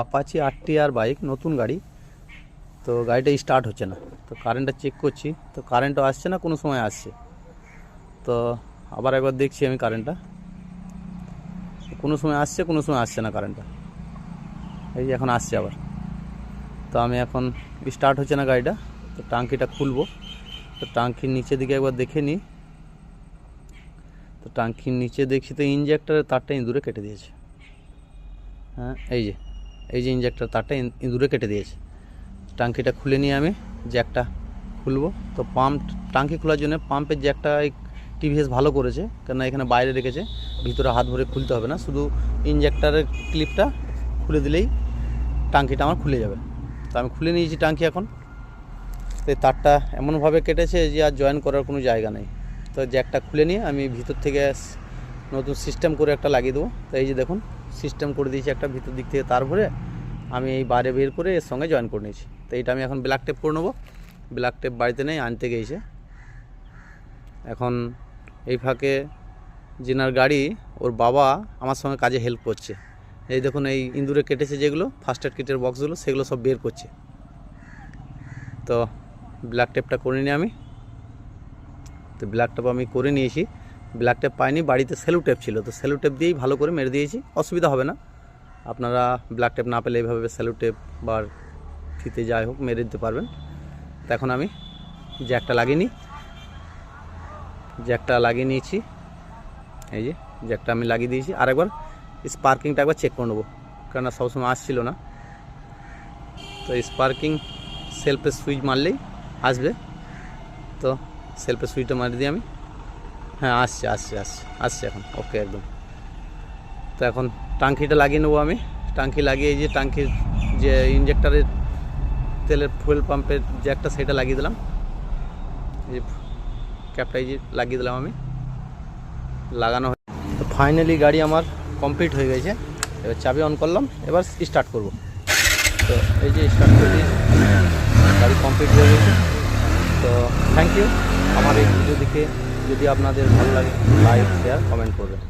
Apache আর bike, নতুন গাড়ি। তো গাড়িটা স্টার্ট হচ্ছে না, তো কারেন্টটা চেক করছি, তো কারেন্টও আসছে না, কোনো সময় আসছে। তো আবার একবার দেখছি আমি কারেন্টটা, কোনো সময় আসছে কোনো সময় আসছে না কারেন্টটা। এই যে এখন আসছে আবার। তো আমি এখন স্টার্ট হচ্ছে না গাড়িটা, তো টাঙ্কিটা খুলবো। তো টাঙ্কির নিচের দিকে একবার দেখে নিই। তো টাঙ্কির নিচে দেখছি তো ইঞ্জেক্টরের তারটা ইঁদুরে কেটে দিয়েছে। হ্যাঁ, এই যে ইঞ্জেক্টর তারটা ইঁদুরে কেটে দিয়েছে। টাঙ্কিটা খুলে নিয়ে আমি জ্যাকটা খুলবো। তো পাম্প, টাঙ্কি খোলার জন্য পাম্পের জ্যাকটা টিভিএস ভালো করেছে, কেননা এখানে বাইরে রেখেছে, ভিতরে হাত ভরে খুলতে হবে না, শুধু ইঞ্জেক্টরের ক্লিপটা খুলে দিলেই টাঙ্কিটা আমার খুলে যাবে। তো আমি খুলে নিয়েছি টাঙ্কি এখন। তো এই তারটা এমনভাবে কেটেছে যে আর জয়েন করার কোনো জায়গা নেই। তো জ্যাকটা খুলে নিয়ে আমি ভিতর থেকে নতুন সিস্টেম করে একটা লাগিয়ে দেবো। তো এই যে দেখুন, সিস্টেম করে দিয়েছি একটা, ভিতর দিক থেকে তার ভরে আমি এই বাইরে বের করে এর সঙ্গে জয়েন করে নিয়েছি। তো এইটা আমি এখন ব্ল্যাক টেপ করে নেবো। ব্ল্যাক টেপ বাড়িতে নেই, আনতে গিয়েছে। এখন এই ফাঁকে যেনার গাড়ি, ওর বাবা আমার সঙ্গে কাজে হেল্প করছে। এই দেখুন, এই ইঁদুরে কেটেছে যেগুলো ফার্স্ট এড কিটের বক্সগুলো, সেগুলো সব বের করছে। তো ব্ল্যাক টেপটা করে নিই আমি। তো ব্ল্যাক টেপ আমি করে নিয়েছি। ব্ল্যাক টেপ পাইনি, বাড়িতে সেলো টেপ ছিল, তো সেলো টেপ দিয়েই ভালো করে মেরে দিয়েছি, অসুবিধা হবে না। আপনারা ব্ল্যাক টেপ না পেলে এইভাবে সেলো টেপ বা ফিতে যাই হোক মেরে দিতে পারবেন। তো এখন আমি জ্যাকটা লাগিয়ে নিই। জ্যাকটা লাগিয়ে নিয়েছি, এই যে জ্যাকটা আমি লাগিয়ে দিয়েছি। আর একবার স্পার্কিংটা একবার চেক করে নেবো, কেননা সবসময় আসছিল না। তো স্পার্কিং সেলফের সুইচ মারলেই আসবে। তো সেলফের সুইচটা মারি দিই আমি। হ্যাঁ, আসছে আসছে আসছে আসছে এখন, ওকে একদম। তো এখন টাঙ্কিটা লাগিয়ে নেবো আমি। টাঙ্কি লাগিয়ে, এই যে টাঙ্কির যে ইঞ্জেক্টরের তেলের ফুয়েল পাম্পের জ্যাকটা, সেটা লাগিয়ে দিলাম। এই যে ক্যাপটা এই যে লাগিয়ে দিলাম আমি, লাগানো। তো ফাইনালি গাড়ি আমার কমপ্লিট হয়ে গেছে। এবার চাবি অন করলাম, এবার স্টার্ট করব। তো এই যে স্টার্ট করে দিয়েছি, গাড়ি কমপ্লিট হয়ে গেছে। তো থ্যাংক ইউ। আমার এই ভিডিও দেখে যদি আপনাদের ভালো লাগে, লাইক শেয়ার কমেন্ট করবেন।